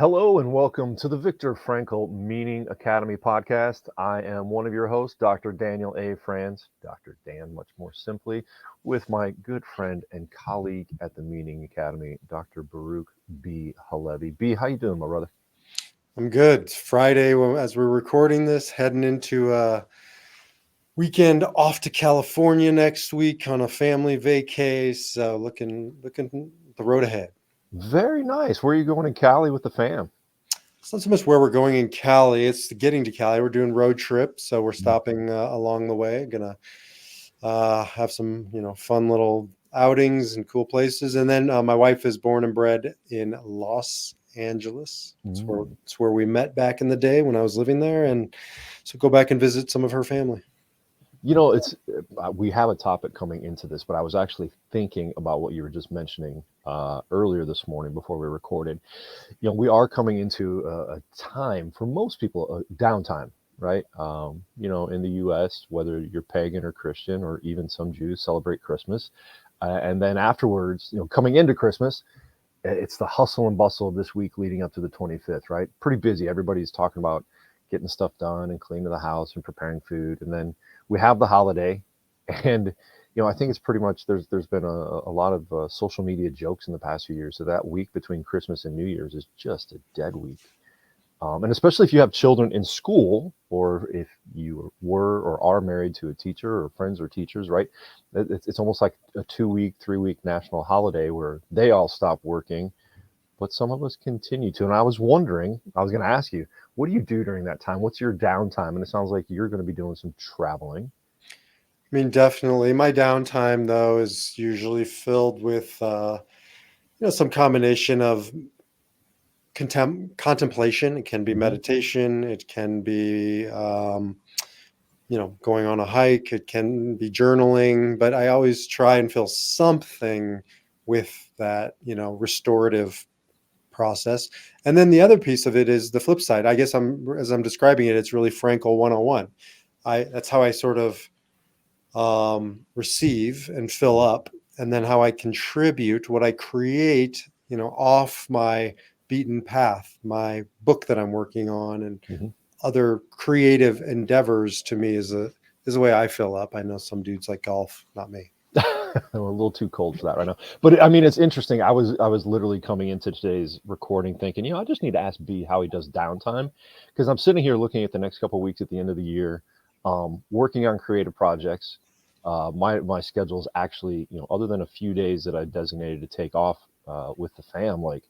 Hello and welcome to the Viktor Frankl Meaning Academy podcast. I am one of your hosts, Dr. Daniel A. Franz, Dr. Dan, much more simply, with my good friend and colleague at the Meaning Academy, Dr. Baruch B. Halevi. B, how you doing, my brother? I'm good. It's Friday as we're recording this, heading into a weekend off to California next week on a family vacay. So looking the road ahead. Very nice. Where are you going in Cali with the fam? It's not so much where we're going in Cali; it's getting to Cali. We're doing road trips, so we're stopping along the way. Gonna have some fun little outings and cool places. And then my wife is born and bred in Los Angeles. It's where we met back in the day when I was living there, and so go back and visit some of her family. You know, it's we have a topic coming into this, but I was actually thinking about what you were just mentioning earlier this morning before we recorded. You know, we are coming into a time for most people, a downtime, right? In the U.S., whether you're pagan or Christian, or even some Jews celebrate Christmas, and then afterwards, coming into Christmas, it's the hustle and bustle of this week leading up to the 25th, right? Pretty busy. Everybody's talking about getting stuff done and cleaning the house and preparing food, and then we have the holiday, and I think it's pretty much there's been a lot of social media jokes in the past few years. So that week between Christmas and New Year's is just a dead week, and especially if you have children in school, or if you were or are married to a teacher or friends or teachers, right? It's almost like a 2-week, 3-week national holiday where they all stop working, but some of us continue to. And I was wondering, I was going to ask you, what do you do during that time? What's your downtime? And it sounds like you're going to be doing some traveling. I mean, definitely. My downtime, though, is usually filled with, some combination of contemplation. It can be Mm-hmm. meditation. It can be, going on a hike. It can be journaling. But I always try and fill something with that, restorative process. And then the other piece of it is the flip side. I guess as I'm describing it, it's really Frankl 101. That's how I sort of receive and fill up, and then how I contribute what I create, off my beaten path, my book that I'm working on, and Mm-hmm. other creative endeavors. To me, is the way I fill up. I know some dudes like golf, not me. I'm a little too cold for that right now. But I mean, it's interesting. I was literally coming into today's recording thinking, I just need to ask B how he does downtime, because I'm sitting here looking at the next couple of weeks at the end of the year, working on creative projects. My schedule is actually, other than a few days that I designated to take off with the fam, like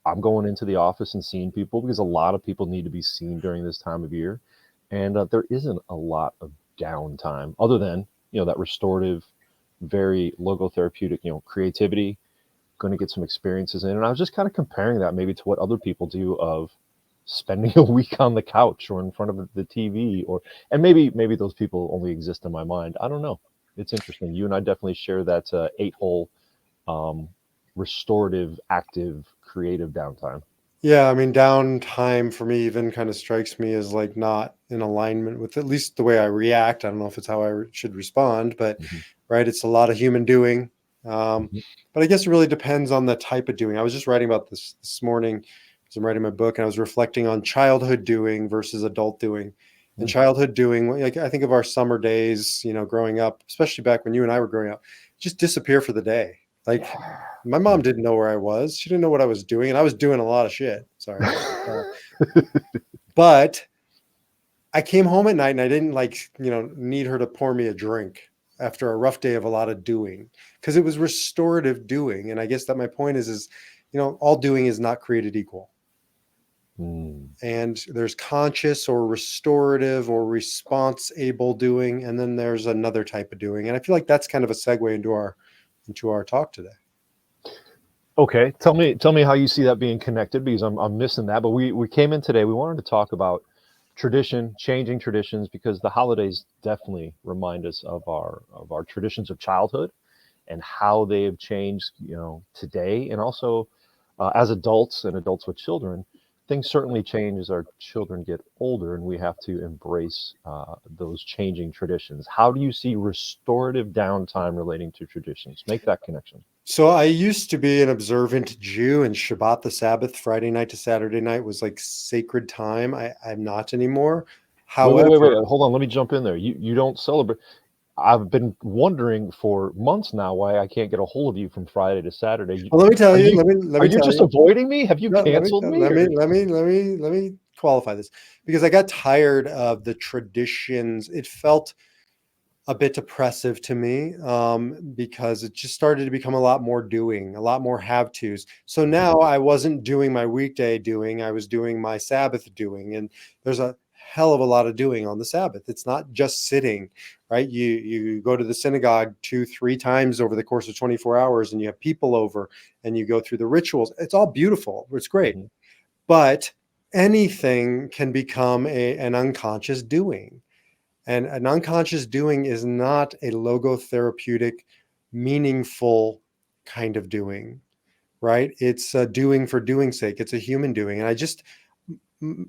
I'm going into the office and seeing people because a lot of people need to be seen during this time of year, and there isn't a lot of downtime other than that restorative, very logotherapeutic, creativity, going to get some experiences in. And I was just kind of comparing that maybe to what other people do of spending a week on the couch or in front of the TV, and maybe those people only exist in my mind. I don't know. It's interesting. You and I definitely share that 8-hole um, restorative, active, creative downtime. Yeah, I mean, downtime for me even kind of strikes me as like not in alignment with at least the way I react. I don't know if it's how I should respond, but Mhm. right, it's a lot of human doing. Mhm. But I guess it really depends on the type of doing. I was just writing about this morning as I'm writing my book, and I was reflecting on childhood doing versus adult doing. And Mm. childhood doing, like I think of our summer days, growing up, especially back when you and I were growing up, just disappear for the day. Like Yeah. my mom didn't know where I was. She didn't know what I was doing, and I was doing a lot of shit. Sorry. Uh, but I came home at night and I didn't need her to pour me a drink after a rough day of a lot of doing, because it was restorative doing. And I guess that my point is, all doing is not created equal. Mm. And there's conscious or restorative or response able doing, and then there's another type of doing. And I feel like that's kind of a segue into our talk today. Okay, tell me how you see that being connected, because I'm missing that. But we came in today. We wanted to talk about tradition, changing traditions, because the holidays definitely remind us of our traditions of childhood and how they have changed, today, and also as adults and adults with children, things certainly change as our children get older, and we have to embrace those changing traditions. How do you see restorative downtime relating to traditions? Make that connection. So I used to be an observant Jew, and Shabbat, the Sabbath, Friday night to Saturday night, was like sacred time. I'm not anymore. Wait. However, Hold on. Let me jump in there. You don't celebrate. I've been wondering for months now why I can't get a hold of you from Friday to Saturday. well, let me tell Are you. you Let are me you tell just you. avoiding me? Have you No, canceled me or? let me qualify this, because I got tired of the traditions. It felt a bit oppressive to me, because it just started to become a lot more doing, a lot more have tos. So now I wasn't doing my weekday doing, I was doing my Sabbath doing. And there's a hell of a lot of doing on the Sabbath. It's not just sitting, right? You go to the synagogue 2, 3 times over the course of 24 hours, and you have people over, and you go through the rituals. It's all beautiful. It's great. Mhm. But anything can become an unconscious doing. And an unconscious doing is not a logotherapeutic, meaningful kind of doing, right? It's a doing for doing's sake. It's a human doing. And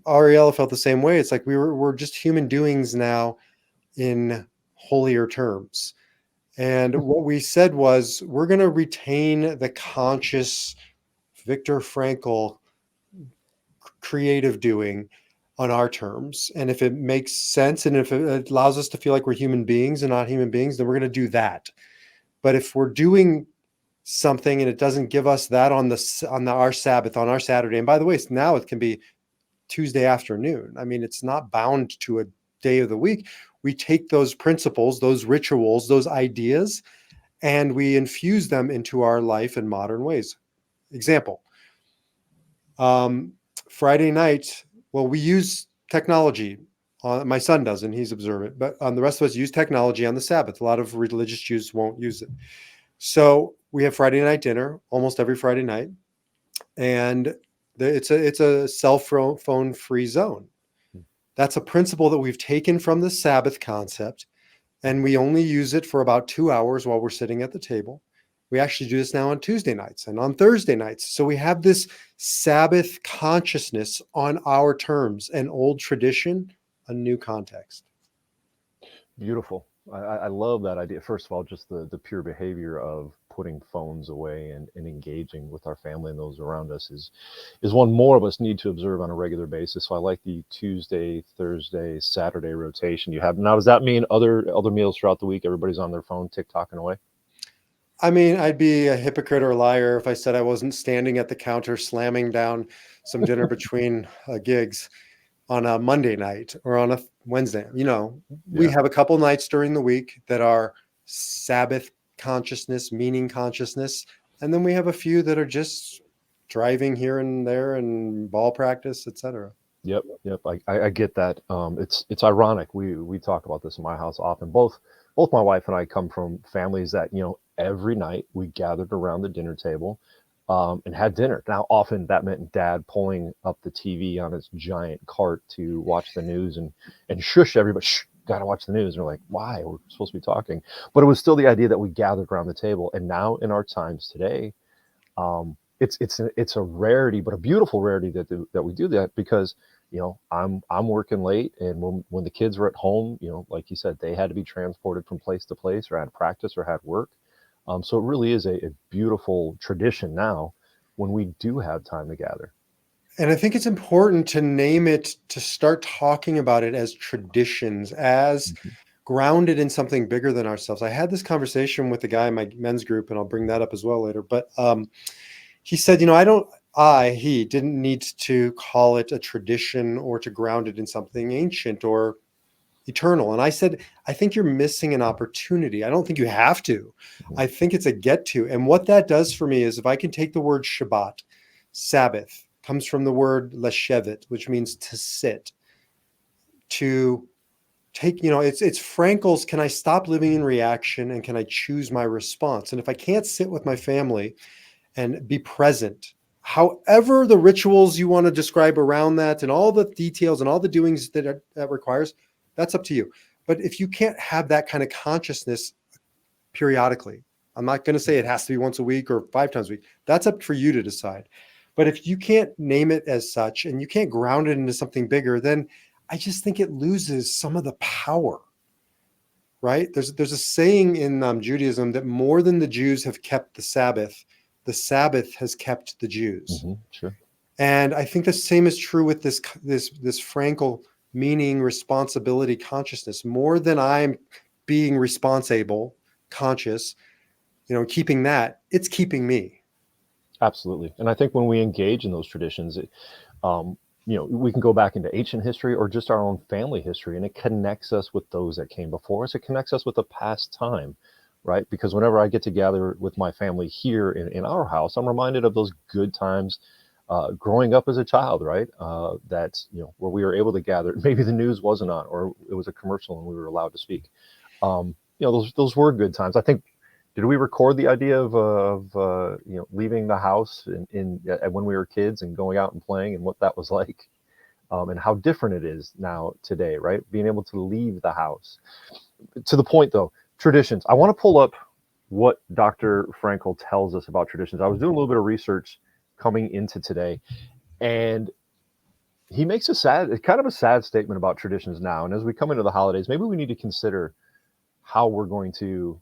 Ariella felt the same way. It's like we're just human doings now in holier terms. And what we said was, we're going to retain the conscious Viktor Frankl creative doing on our terms. And if it makes sense, and if it allows us to feel like we're human beings and not human beings, then we're going to do that. But if we're doing something and it doesn't give us that our Sabbath, on our Saturday, and by the way, now it can be Tuesday afternoon. I mean, it's not bound to a day of the week. We take those principles, those rituals, those ideas, and we infuse them into our life in modern ways. Example, um, Friday night, well, we use technology. My son doesn't, he's observant, but the rest of us use technology on the Sabbath. A lot of religious Jews won't use it. So we have Friday night dinner almost every Friday night, and it's a cell phone free zone. That's a principle that we've taken from the Sabbath concept, and we only use it for about 2 hours while we're sitting at the table. We actually do this now on Tuesday nights and on Thursday nights. So we have this Sabbath consciousness on our terms, an old tradition, a new context. Beautiful. I love that idea. First of all, just the pure behavior of putting phones away and engaging with our family and those around us is one more of us need to observe on a regular basis. So I like the Tuesday, Thursday, Saturday rotation you have. Now, does that mean other meals throughout the week, everybody's on their phone, TikToking away? I mean, I'd be a hypocrite or a liar if I said I wasn't standing at the counter slamming down some dinner between gigs on a Monday night or on a Wednesday. We Yeah. have a couple nights during the week that are Sabbath consciousness, meaning consciousness. And then we have a few that are just driving here and there and ball practice, etc. Yep. I get that. It's ironic. We talk about this in my house often. Both my wife and I come from families that every night we gathered around the dinner table, and had dinner. Now, often that meant Dad pulling up the TV on his giant cart to watch the news and shush everybody. Shh, gotta watch the news. And we're like, why? We're supposed to be talking. But it was still the idea that we gathered around the table. And now in our times today, it's a rarity, but a beautiful rarity that we do that because I'm working late, and when the kids were at home, like you said, they had to be transported from place to place, or had practice, or had work. So it really is a beautiful tradition now when we do have time to gather. And I think it's important to name it, to start talking about it as traditions, as Mhm. grounded in something bigger than ourselves. I had this conversation with the guy in my men's group, and I'll bring that up as well later. But he said, he didn't need to call it a tradition or to ground it in something ancient or eternal. And I said, I think you're missing an opportunity. I don't think you have to. Mhm. I think it's a get to. And what that does for me is, if I can take the word Shabbat, Sabbath, comes from the word leshevet, which means to sit, to take, it's Frankel's, can I stop living in reaction and can I choose my response? And if I can't sit with my family and be present, however the rituals you want to describe around that and all the details and all the doings that requires, that's up to you. But if you can't have that kind of consciousness periodically, I'm not going to say it has to be once a week or 5 times a week. That's up for you to decide. But if you can't name it as such and you can't ground it into something bigger, then I just think it loses some of the power. right? There's a saying in Judaism that more than the Jews have kept the Sabbath has kept the Jews. Sure. And I think the same is true with this Frankel meaning, responsibility, consciousness. More than I'm being responsible, conscious, keeping that, it's keeping me. Absolutely. And I think when we engage in those traditions, um, we can go back into ancient history or just our own family history, and it connects us with those that came before us. It connects us with a past time, right? Because whenever I get together with my family here in our house, I'm reminded of those good times growing up as a child, right? That's, where we were able to gather. Maybe the news wasn't on, or it was a commercial and we were allowed to speak. Those were good times. I think, did we record the idea of leaving the house when we were kids and going out and playing and what that was like, and how different it is now today, right? Being able to leave the house. To the point though, traditions. I want to pull up what Dr. Frankel tells us about traditions. I was doing a little bit of research coming into today, and he makes kind of a sad statement about traditions now. And as we come into the holidays, maybe we need to consider how we're going to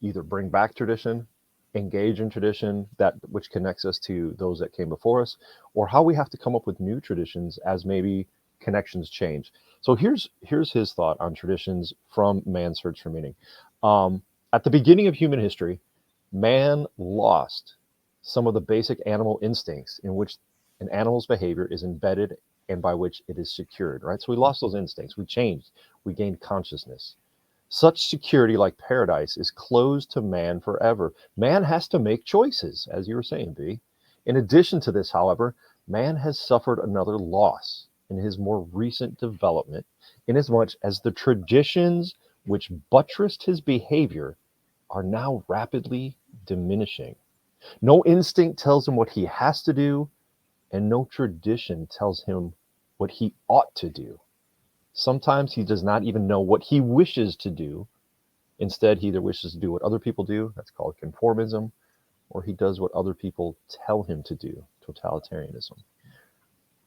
either bring back tradition, engage in tradition that which connects us to those that came before us, or how we have to come up with new traditions as maybe connections change. So here's his thought on traditions from Man's Search for Meaning. At the beginning of human history, man lost some of the basic animal instincts in which an animal's behavior is embedded and by which it is secured, right? So we lost those instincts, we changed, we gained consciousness. Such security, like paradise, is closed to man forever. Man has to make choices, as you were saying, B. In addition to this, however, man has suffered another loss in his more recent development, inasmuch as the traditions which buttressed his behavior are now rapidly diminishing. No instinct tells him what he has to do, and no tradition tells him what he ought to do. Sometimes he does not even know what he wishes to do. Instead, he either wishes to do what other people do, that's called conformism, or he does what other people tell him to do, totalitarianism.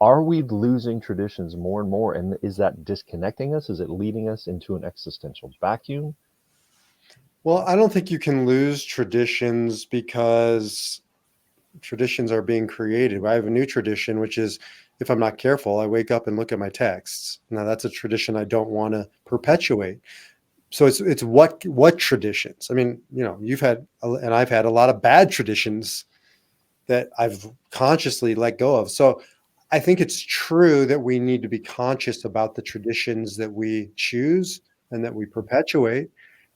Are we losing traditions more and more? And is that disconnecting us? Is it leading us into an existential vacuum? Well, I don't think you can lose traditions because traditions are being created. I have a new tradition, which is if I'm not careful, I wake up and look at my texts. Now that's a tradition I don't want to perpetuate. So it's what traditions? I mean, you've had, and I've had a lot of bad traditions that I've consciously let go of. So I think it's true that we need to be conscious about the traditions that we choose and that we perpetuate.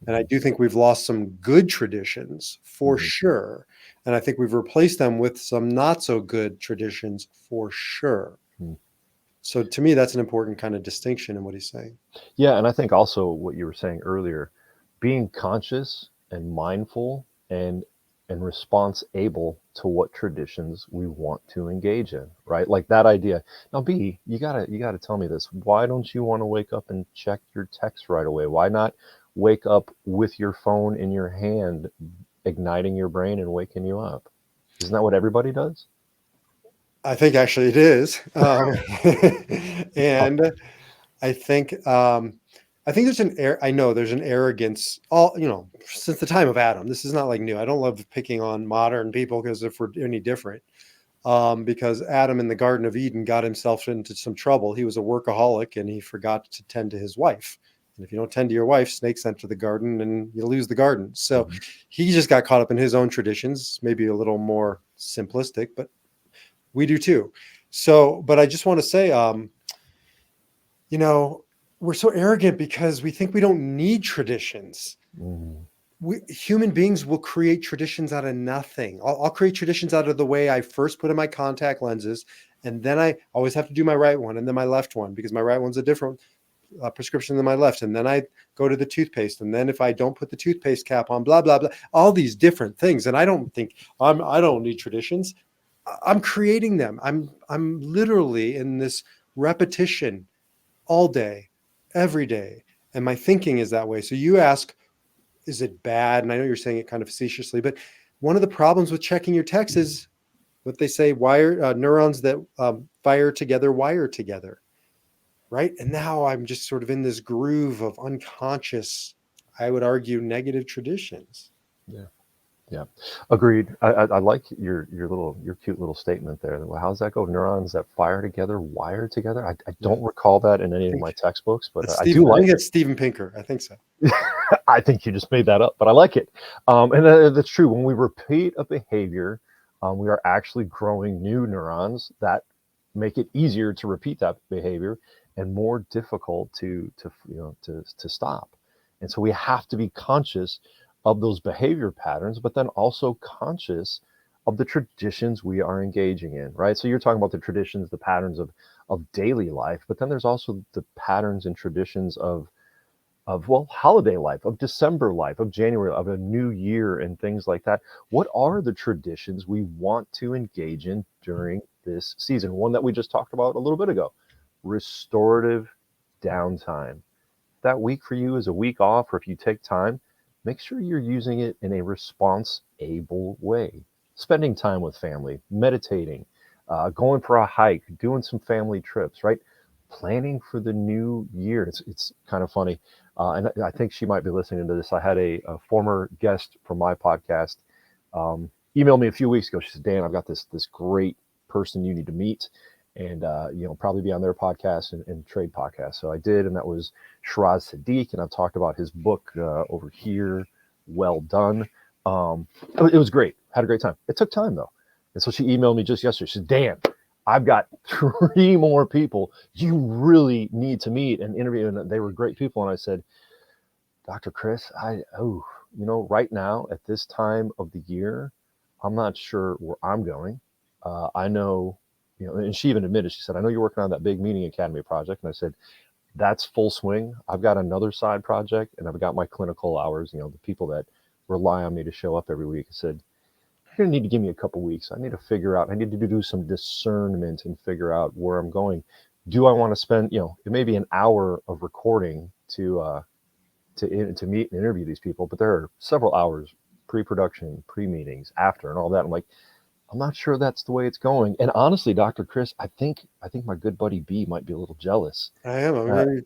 And I do think we've lost some good traditions for Mhm. sure. And I think we've replaced them with some not so good traditions for sure. Mhm. So to me, that's an important kind of distinction in what he's saying. Yeah, and I think also what you were saying earlier, being conscious and mindful and response able to what traditions we want to engage in, right? Like that idea. Now, B, you gotta tell me this. Why don't you want to wake up and check your text right away? Why not wake up with your phone in your hand, igniting your brain and waking you up? Isn't that what everybody does? I think actually it is. And I think there's I know there's an arrogance since the time of Adam. This is not like new. I don't love picking on modern people because if we're any different, because Adam in the Garden of Eden got himself into some trouble. He was a workaholic and he forgot to tend to his wife. And if you don't tend to your wife, snakes enter the garden and you lose the garden. So Mhm. he just got caught up in his own traditions, maybe a little more simplistic, but we do too. So, but I just want to say, you know, we're so arrogant because we think we don't need traditions. Mhm. Human beings will create traditions out of nothing. I'll create traditions out of the way I first put in my contact lenses, and then I always have to do my right one and then my left one because my right one's a different prescription than my left. And then I go to the toothpaste, and then if I don't put the toothpaste cap on, blah blah blah, all these different things. And I don't think I don't need traditions. I'm creating them. I'm literally in this repetition all day, every day. And my thinking is that way. So you ask, is it bad? And I know you're saying it kind of facetiously, but one of the problems with checking your text is what they say, neurons that fire together, wire together. Right. And now I'm just sort of in this groove of unconscious I would argue, negative traditions. Yeah. Yeah, agreed. I like your cute little statement there. Well, how's that go? Neurons that fire together, wire together. I Yeah. don't recall that in any I of think my textbooks, but that's I do I like think it. it's Steven Pinker. I think so. I think you just made that up, but I like it. And that's true. When we repeat a behavior, we are actually growing new neurons that make it easier to repeat that behavior and more difficult to stop. And so we have to be conscious of those behavior patterns, but then also conscious of the traditions we are engaging in, right? So you're talking about the traditions, the patterns of daily life, but then there's also the patterns and traditions of well, holiday life, of December life, of January, of a new year, and things like that. What are the traditions we want to engage in during this season? One that we just talked about a little bit ago: restorative downtime. That week for you is a week off, or if you take time, make sure you're using it in a responsible way. Spending time with family, meditating, going for a hike, doing some family trips, right? Planning for the new year. It's kind of funny. And I think she might be listening to this. I had a former guest from my podcast emailed me a few weeks ago. She said, Dan, I've got this great person you need to meet and probably be on their podcast and trade podcast. So I did, and that was Shiraz Sadiq, and I've talked about his book over here. Well done. It was great. Had a great time. It took time though, and so she emailed me just yesterday. She said, Dan, I've got 3 more people you really need to meet and interview, and they were great people. And I said, Dr. Chris, right now at this time of the year, I'm not sure where I'm going. I know, and she even admitted, she said, I know you're working on that big meeting academy project. And I said, that's full swing. I've got another side project, and I've got my clinical hours, the people that rely on me to show up every week. I said, you're going to need to give me a couple weeks. I need to figure out, I need to do some discernment and figure out where I'm going. Do I want to spend, it may be an hour of recording to meet and interview these people, but there are several hours pre-production, pre-meetings, after, and all that. I'm like, I'm not sure that's the way it's going. And honestly, Dr. Chris, I think my good buddy B might be a little jealous. I am. I'm really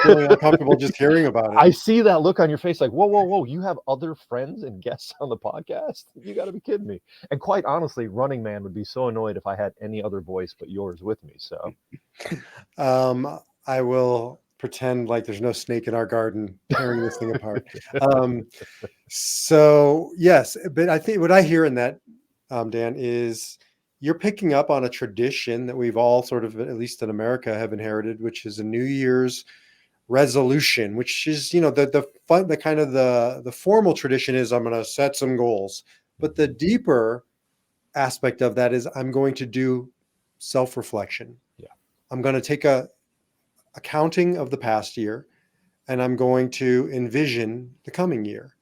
feeling uncomfortable just hearing about it. I see that look on your face, like, whoa, whoa, whoa! You have other friends and guests on the podcast? You got to be kidding me! And quite honestly, Running Man would be so annoyed if I had any other voice but yours with me. So, I will pretend like there's no snake in our garden tearing this thing apart. So yes, but I think what I hear in that, Dan, is you're picking up on a tradition that we've all sort of, at least in America, have inherited, which is a New Year's resolution, which is, the fun, the kind of the formal tradition is I'm going to set some goals, but the deeper aspect of that is I'm going to do self-reflection. yeah, I'm going to take a accounting of the past year, and I'm going to envision the coming year.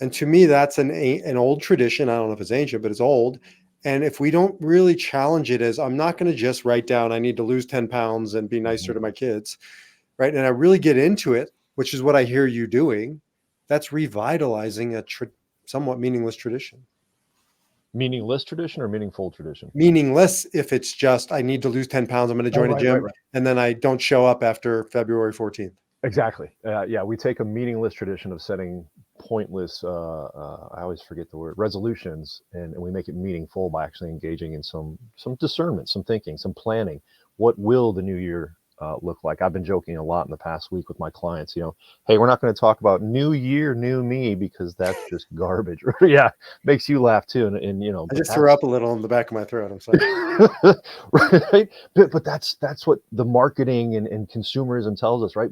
And to me, that's an old tradition. I don't know if it's ancient, but it's old. And if we don't really challenge it as I'm not going to just write down, I need to lose 10 pounds and be nicer to my kids, right? And I really get into it, which is what I hear you doing. That's revitalizing a somewhat meaningless tradition. meaningless tradition or meaningful tradition? Meaningless if it's just, I need to lose 10 pounds. I'm going to join a gym. Right. And then I don't show up after February 14th. Exactly. Yeah, we take a meaningless tradition of setting pointless, I always forget the word, resolutions, and we make it meaningful by actually engaging in some discernment, some thinking, some planning. What will the new year look like? I've been joking a lot in the past week with my clients, hey, we're not going to talk about new year, new me, because that's just garbage. Yeah, makes you laugh too. And I just threw up a little in the back of my throat. I'm sorry. Right. But that's what the marketing and consumerism tells us, right?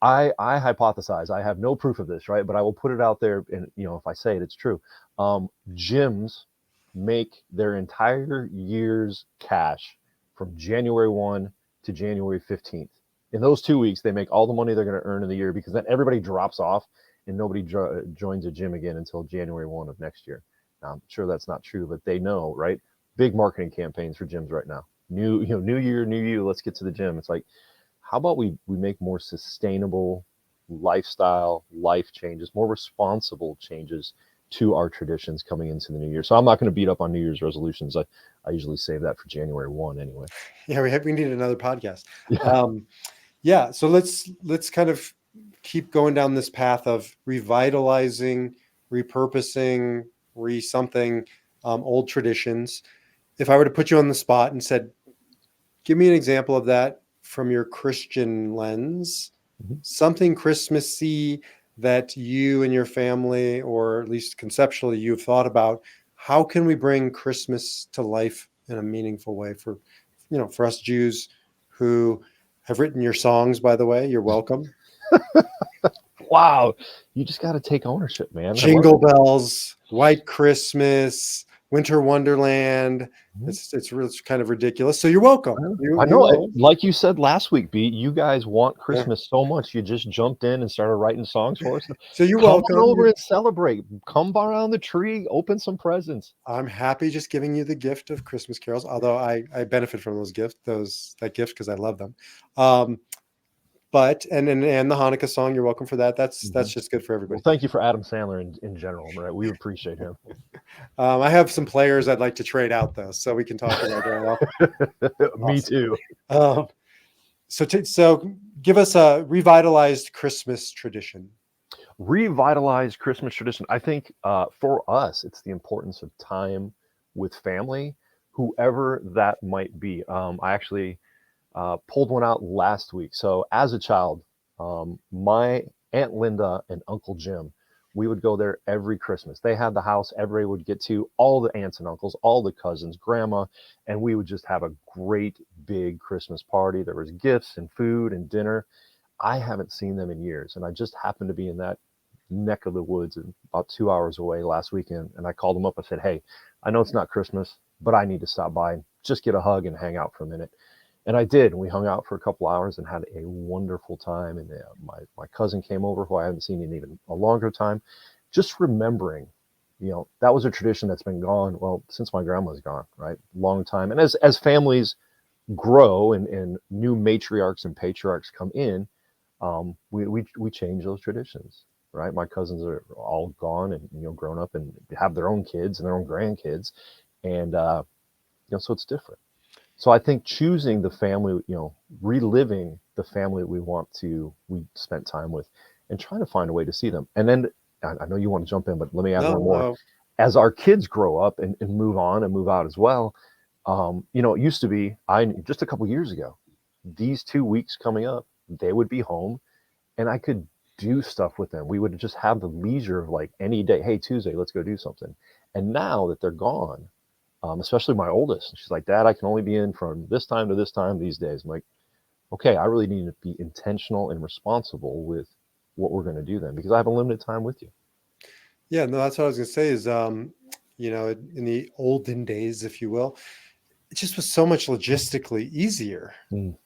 I hypothesize, I have no proof of this, right? But I will put it out there, and if I say it, it's true. Gyms make their entire year's cash from January 1 to January 15th. In those 2 weeks, they make all the money they're going to earn in the year, because then everybody drops off and nobody joins a gym again until January 1 of next year. Now, I'm sure that's not true, but they know, right? Big marketing campaigns for gyms right now. New year, new you. Let's get to the gym. It's like, how about we make more sustainable lifestyle, life changes, more responsible changes to our traditions coming into the new year? So I'm not going to beat up on New Year's resolutions. I usually save that for January 1 anyway. Yeah, we need another podcast. Yeah. Yeah. So let's kind of keep going down this path of revitalizing, repurposing, something old traditions. If I were to put you on the spot and said, give me an example of that from your Christian lens, Mhm. something Christmassy that you and your family, or at least conceptually, you've thought about. How can we bring Christmas to life in a meaningful way for, for us Jews who have written your songs, by the way? You're welcome. Wow, you just got to take ownership, man. I love Jingle it. Bells, White Christmas, Winter Wonderland. Mhm. It's kind of ridiculous. So you're welcome. I You know, will. like you said last week, B, you guys want Yeah. Christmas so much, you just jumped in and started writing songs for us. So you're Come on welcome. over and celebrate. Come around the tree, open some presents. I'm happy just giving you the gift of Christmas carols, although I benefit from that gift because I love them. Um, but and the Hanukkah song, you're welcome for that. That's Mhm. just good for Well, everybody. thank you for Adam Sandler in general, right? We appreciate him. I have some players I'd like to trade out though, so we can talk about that. Me Awesome. too. Um, so give us a revitalized Christmas tradition. Revitalize Christmas tradition. I think for us, it's the importance of time with family, whoever that might be. I actually pulled one out last week. So as a child, my Aunt Linda and Uncle Jim, we would go there every Christmas. They had the house everybody would get to, all the aunts and uncles, all the cousins, grandma, and we would just have a great big Christmas party. There was gifts and food and dinner. I haven't seen them in years, and I just happened to be in that neck of the woods and about 2 hours away last weekend. And I called them up. I said, "Hey, I know it's not Christmas, but I need to stop by and just get a hug and hang out for a minute." And I did. We hung out for a couple hours and had a wonderful time. And my cousin came over, who I hadn't seen in even a longer time. Just remembering, that was a tradition that's been gone, well, since my grandma's gone, right? Long time. And as families grow and new matriarchs and patriarchs come in, we change those traditions, right? My cousins are all gone and grown up and have their own kids and their own grandkids, and so it's different. So I think choosing the family, reliving the family we spent time with, and trying to find a way to see them. And then I know you want to jump in, but let me add No, one more. no. As our kids grow up and move on and move out as well, it used to be I just a couple years ago, these 2 weeks coming up, they would be home and I could do stuff with them. We would just have the leisure of like any day. Hey, Tuesday, let's go do something. And now that they're gone, especially my oldest, she's like, "Dad, I can only be in from this time to this time these days." I'm like, "Okay, I really need to be intentional and responsible with what we're going to do then, because I have a limited time with you." Yeah, no, that's what I was gonna say is, in the olden days, if you will, it just was so much logistically easier, Mm.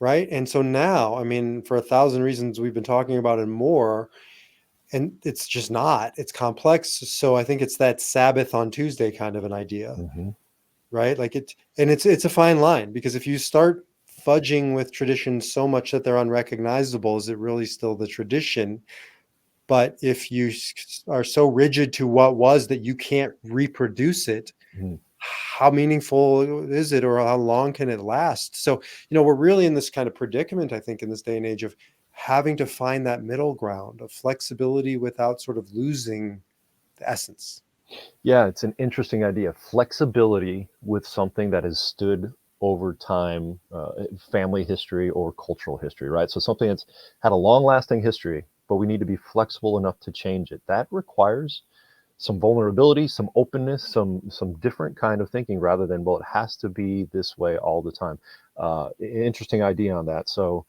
right? And so now, I mean, for 1,000 reasons we've been talking about and more, and it's just not. It's complex. So I think it's that Sabbath on Tuesday kind of an idea, Hmm. right? It's a fine line, because if you start fudging with traditions so much that they're unrecognizable, is it really still the tradition? But if you are so rigid to what was that you can't reproduce it, Mm. how meaningful is it, or how long can it last? So, we're really in this kind of predicament, I think, in this day and age of having to find that middle ground of flexibility without sort of losing the essence. Yeah, it's an interesting idea. Flexibility with something that has stood over time, family history or cultural history, right? So something that's had a long lasting history, but we need to be flexible enough to change it. That requires some vulnerability, some openness, some different kind of thinking rather than, well, it has to be this way all the time. Interesting idea on that. So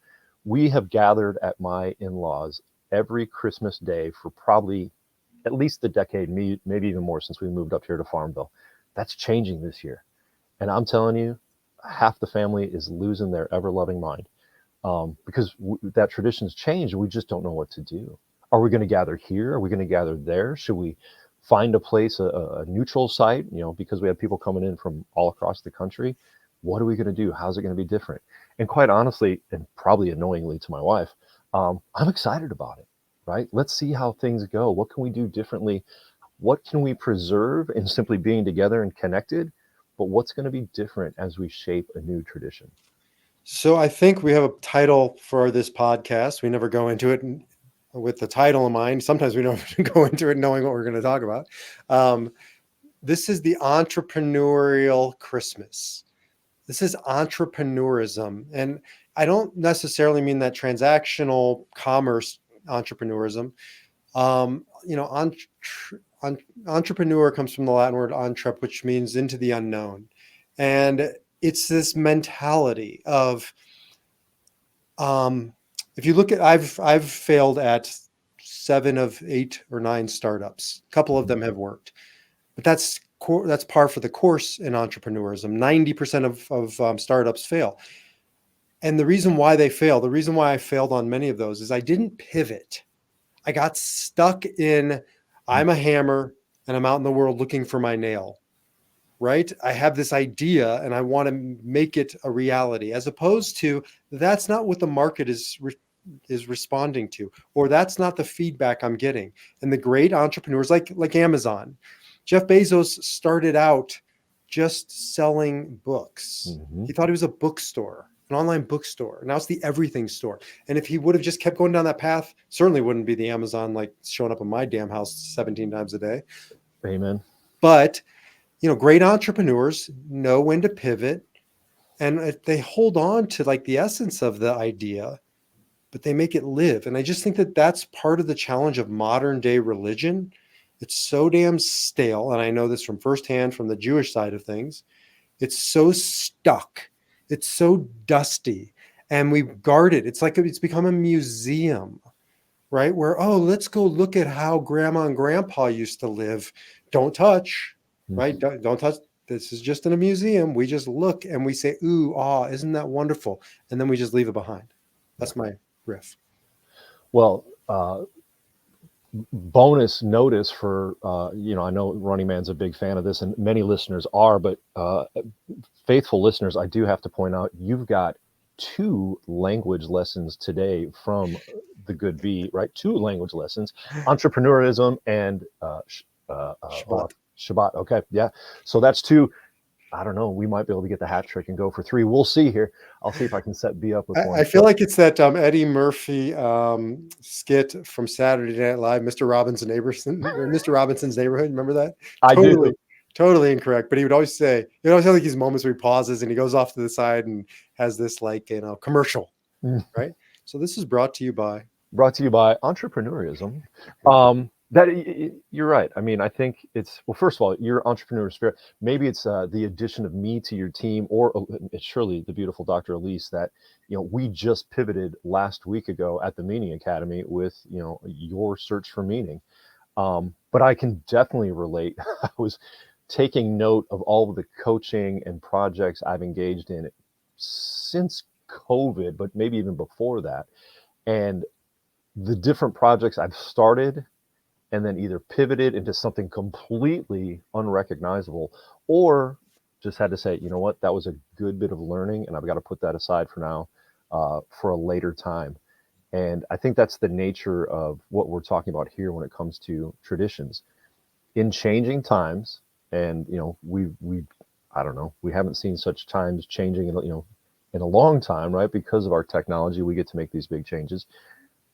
we have gathered at my in-laws every Christmas day for probably at least a decade, maybe even more since we moved up here to Farmville. That's changing this year. And I'm telling you, half the family is losing their ever loving mind, because that tradition's changed. We just don't know what to do. Are we going to gather here? Are we going to gather there? Should we find a place, a neutral site, because we have people coming in from all across the country? What are we going to do? How's it going to be different? And quite honestly, and probably annoyingly to my wife, I'm excited about it, right? Let's see how things go. What can we do differently? What can we preserve in simply being together and connected? But what's going to be different as we shape a new tradition? So I think we have a title for this podcast. We never go into it. with the title in mind. Sometimes we don't go into it knowing what we're going to talk about. This is the Entrepreneurial Christmas. This is entrepreneurism. And I don't necessarily mean that transactional commerce entrepreneurism. Entrepreneur comes from the Latin word entrep, which means into the unknown. And it's this mentality of, if you look at, I've failed at 7 of 8 or 9 startups. A couple of them have worked, but that's par for the course in entrepreneurism. 90% of startups fail. And the reason why they fail, the reason why I failed on many of those is I didn't pivot. I got stuck in, I'm a hammer and I'm out in the world looking for my nail, right? I have this idea and I want to make it a reality, as opposed to that's not what the market is responding to, or that's not the feedback I'm getting. And the great entrepreneurs like Amazon, Jeff Bezos started out just selling books. Mm-hmm. He thought he was a bookstore, an online bookstore. Now it's the everything store. And if he would have just kept going down that path, certainly wouldn't be the Amazon like showing up in my damn house 17 times a day. Amen. But, great entrepreneurs know when to pivot, and they hold on to like the essence of the idea, but they make it live. And I just think that that's part of the challenge of modern day religion. It's so damn stale. And I know this from firsthand from the Jewish side of things. It's so stuck. It's so dusty. And we've guarded. It's like it's become a museum, right? Where, let's go look at how grandma and grandpa used to live. Don't touch, right? Don't touch. This is just in a museum. We just look and we say, ooh, isn't that wonderful? And then we just leave it behind. That's my riff. Well, bonus notice for, I know Running Man's a big fan of this and many listeners are, but faithful listeners, I do have to point out, you've got 2 language lessons today from the good V, right? 2 language lessons, entrepreneurism and Shabbat. Okay. Yeah. So that's 2. I don't know. We might be able to get the hat trick and go for 3. We'll see here. I'll see if I can set B up with one. I feel like it's that Eddie Murphy skit from Saturday Night Live, Mr. Robinson's Neighborhood. Remember that? I do. Totally incorrect. But he would always have like these moments where he pauses and he goes off to the side and has this commercial, right? So this is brought to you by entrepreneurism. That you're right. I mean, I think it's, well, first of all, your entrepreneur spirit, maybe it's the addition of me to your team, or it's surely the beautiful Dr. Elise that, we just pivoted last week ago at the Meaning Academy with, your search for meaning. But I can definitely relate. I was taking note of all of the coaching and projects I've engaged in since COVID, but maybe even before that. And the different projects I've started and then either pivoted into something completely unrecognizable, or just had to say, you know what, that was a good bit of learning and I've got to put that aside for now, for a later time. And I think that's the nature of what we're talking about here when it comes to traditions. In changing times, and we I don't know, we haven't seen such times changing in a long time, right? Because of our technology, we get to make these big changes.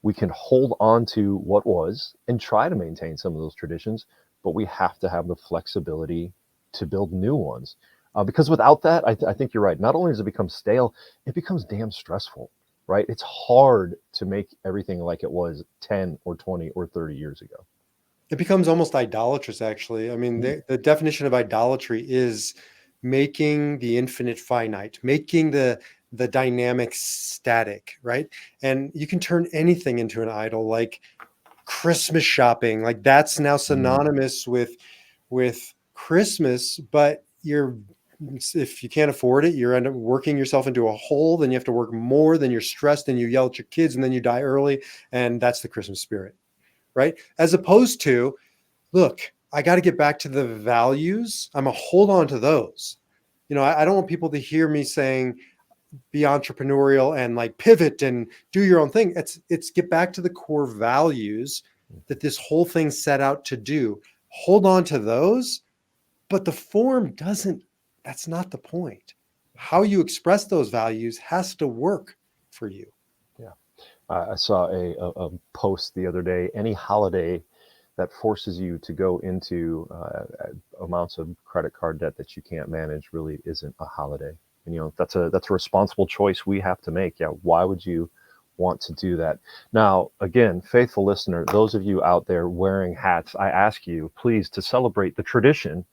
We can hold on to what was and try to maintain some of those traditions, but we have to have the flexibility to build new ones. Because without that, I think you're right. Not only does it become stale, it becomes damn stressful, right? It's hard to make everything like it was 10 or 20 or 30 years ago. It becomes almost idolatrous, actually. I mean, the definition of idolatry is making the infinite finite, making the dynamic static, right? And you can turn anything into an idol, like Christmas shopping. Like that's now synonymous with Christmas, but if you can't afford it, you end up working yourself into a hole. Then you have to work more, then you're stressed, then you yell at your kids, and then you die early. And that's the Christmas spirit, right? As opposed to, look, I got to get back to the values. I'm going to hold on to those. I don't want people to hear me saying, be entrepreneurial and like pivot and do your own thing. It's get back to the core values that this whole thing set out to do. Hold on to those, but the form that's not the point. How you express those values has to work for you. Yeah. I saw a post the other day. Any holiday that forces you to go into amounts of credit card debt that you can't manage really isn't a holiday. And that's a responsible choice we have to make. Yeah, why would you want to do that? Now, again, faithful listener, those of you out there wearing hats, I ask you please to celebrate the tradition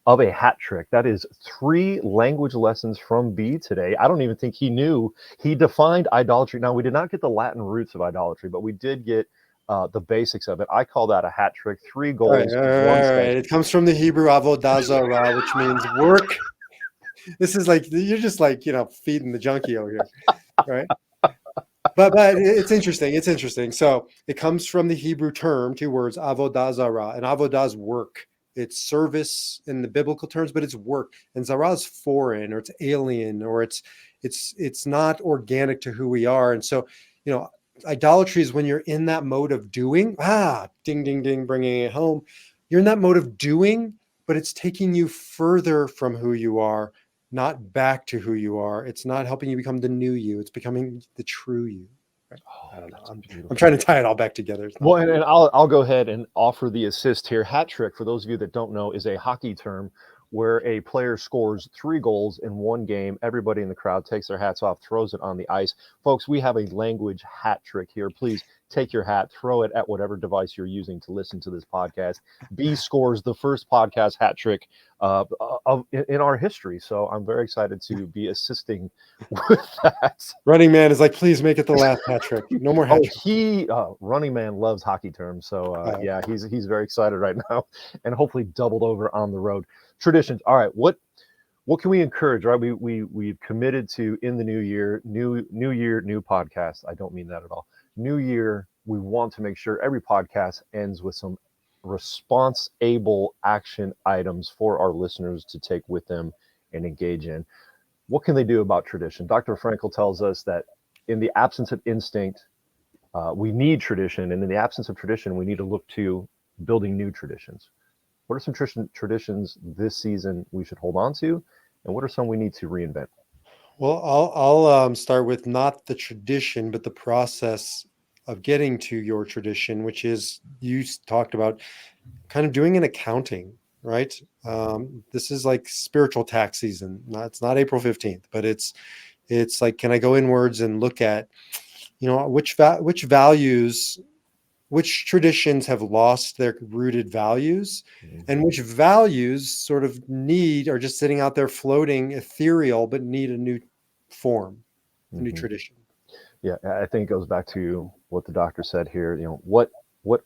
of a hat trick. That is 3 language lessons from B today. I don't even think he knew. He defined idolatry. Now, we did not get the Latin roots of idolatry, but we did get the basics of it. I call that a hat trick. 3 All right, goals, all 1 right, all right. century. It comes from the Hebrew avodah zarah, which means work. This is like you're just like feeding the junkie over here, right? But it's interesting. It's interesting. So it comes from the Hebrew term, 2 words, avodah zarah, and avodah is work. It's service in the biblical terms, but it's work. And zarah is foreign, or it's alien, or it's not organic to who we are. And so, idolatry is when you're in that mode of doing. Ding, ding, ding, bringing it home. You're in that mode of doing, but it's taking you further from who you are, not back to who you are. It's not helping you become the new you. It's becoming the true you. Right? Oh, I don't know. that's I'm beautiful. trying to tie it all back together. It's not Well, and I'll go ahead and offer the assist here. Hat trick, for those of you that don't know, is a hockey term where a player scores 3 goals in one game. Everybody in the crowd takes their hats off, throws it on the ice. Folks, we have a language hat trick here. Please take your hat, throw it at whatever device you're using to listen to this podcast. B scores the first podcast hat trick in our history. So I'm very excited to be assisting with that. Running Man is like, please make it the last hat trick. No more hat trick. Running Man loves hockey terms. So Oh. yeah, he's very excited right now, and hopefully doubled over on the road. Traditions. All right, what can we encourage? Right, we've committed to, in the new year, new year, new podcast. I don't mean that at all. New year, we want to make sure every podcast ends with some response-able action items for our listeners to take with them and engage in. What can they do about tradition? Dr. Frankel tells us that in the absence of instinct, we need tradition, and in the absence of tradition, we need to look to building new traditions. What are some traditions this season we should hold on to, and what are some we need to reinvent? Well, I'll start with not the tradition, but the process of getting to your tradition, which is you talked about kind of doing an accounting, right? This is like spiritual tax season. It's not April 15th, but it's like, can I go inwards and look at, which values, which traditions have lost their rooted values, and which values sort of are just sitting out there floating, ethereal, but need a new form, a new tradition. Yeah, I think it goes back to what the doctor said here. What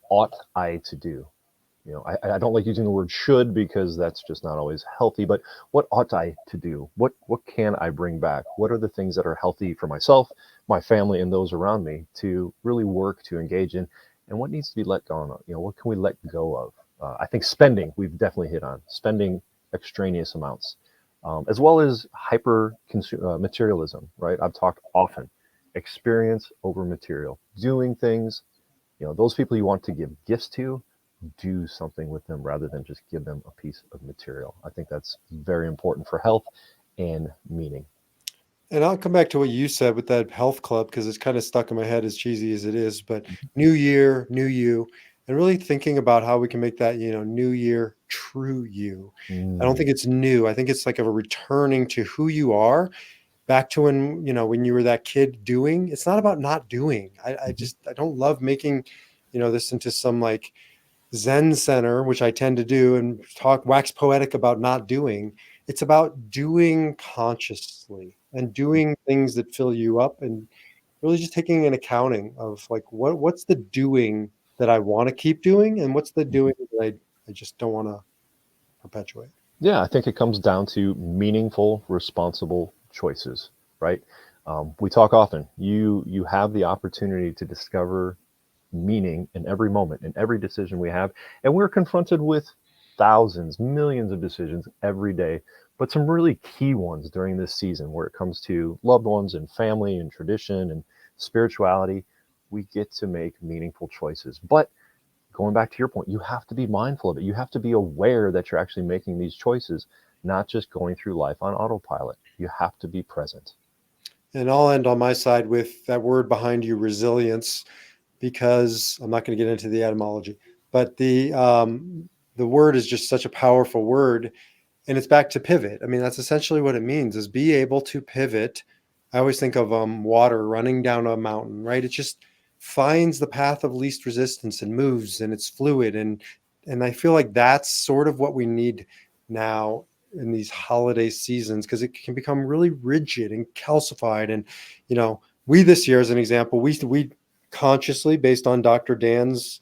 ought I to do? I don't like using the word should because that's just not always healthy, but what ought I to do? What can I bring back? What are the things that are healthy for myself, my family, and those around me to really work to engage in? And what needs to be let go of? What can we let go of? I think spending, we've definitely hit on spending extraneous amounts, as well as hyper materialism, right? I've talked often, experience over material, doing things, those people you want to give gifts to, do something with them rather than just give them a piece of material. I think that's very important for health and meaning. And I'll come back to what you said with that health club, because it's kind of stuck in my head, as cheesy as it is. But new year, new you, and really thinking about how we can make that, new year, true you. I don't think it's new. I think it's like a returning to who you are, back to when you were that kid doing. It's not about not doing. I don't love making, this into some like Zen center, which I tend to do, and wax poetic about not doing. It's about doing consciously and doing things that fill you up, and really just taking an accounting of like what's the doing that I want to keep doing, and what's the doing that I just don't want to perpetuate. Yeah, I think it comes down to meaningful, responsible choices, right? We talk often. You have the opportunity to discover meaning in every moment, in every decision we have, and we're confronted with thousands, millions of decisions every day, but some really key ones during this season where it comes to loved ones and family and tradition and spirituality. We get to make meaningful choices, but going back to your point, you have to be mindful of it. You have to be aware that you're actually making these choices, not just going through life on autopilot. You have to be present. And I'll end on my side with that word behind you, resilience, because I'm not going to get into the etymology, but the word is just such a powerful word, and it's back to pivot. I mean, that's essentially what it means, is be able to pivot. I always think of water running down a mountain, right? It just finds the path of least resistance and moves, and it's fluid. And I feel like that's sort of what we need now in these holiday seasons, because it can become really rigid and calcified. And, we this year, as an example, we consciously, based on Dr. Dan's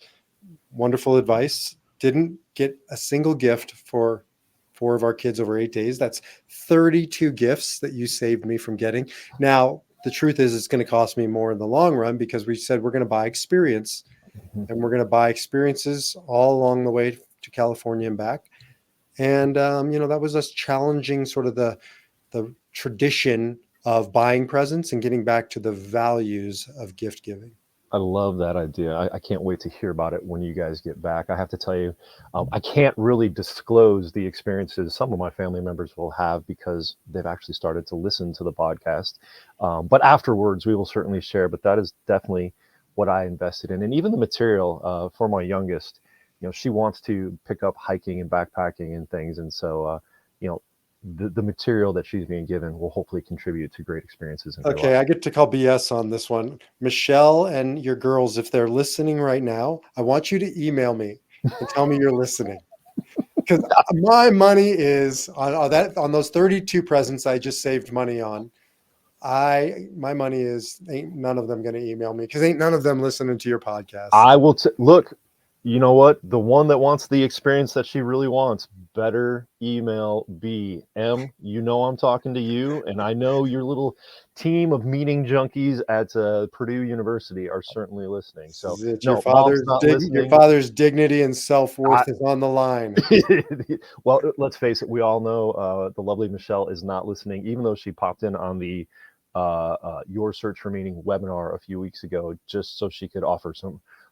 wonderful advice, didn't get a single gift for 4 of our kids over 8 days. That's 32 gifts that you saved me from getting. Now, the truth is, it's going to cost me more in the long run, because we said we're going to buy experience, Mhm. and we're going to buy experiences all along the way to California and back. And, that was us challenging sort of the tradition of buying presents and getting back to the values of gift giving. I love that idea. I can't wait to hear about it when you guys get back. I have to tell you, I can't really disclose the experiences some of my family members will have because they've actually started to listen to the podcast. But afterwards, we will certainly share. But that is definitely what I invested in. And even the material for my youngest, she wants to pick up hiking and backpacking and things. And so, the material that she's being given will hopefully contribute to great experiences in her life. Okay, I get to call BS on this one. Michelle and your girls, if they're listening right now, I want you to email me and tell me you're listening. Because my money is on those 32 presents I just saved money on. My money is, ain't none of them going to email me, because ain't none of them listening to your podcast. I will look. You know what? The one that wants the experience that she really wants, better email B. M. I'm talking to you, and I know your little team of meeting junkies at Purdue University are certainly listening. So Your no, mom's not your listening. father's dignity and self-worth is on the line. Well, let's face it. We all know the lovely Michelle is not listening, even though she popped in on the Your Search for Meaning webinar a few weeks ago, just so she could offer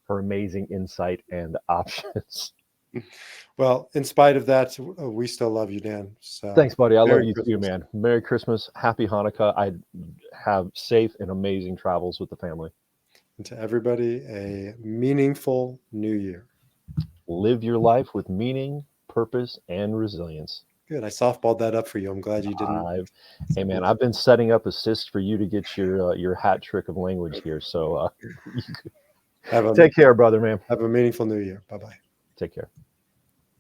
her amazing insight and options. Well, in spite of that, we still love you, Dan. So Thanks, buddy. I love Merry you too, Christmas. man. Merry Christmas. Happy Hanukkah. I have safe and amazing travels with the family. And to everybody, a meaningful new year. Live your life with meaning, purpose, and resilience. Good. I softballed that up for you. I'm glad you didn't. Hey, man, I've been setting up assists for you to get your hat trick of language here. So take care, brother, man. Have a meaningful new year. Bye-bye. Take care.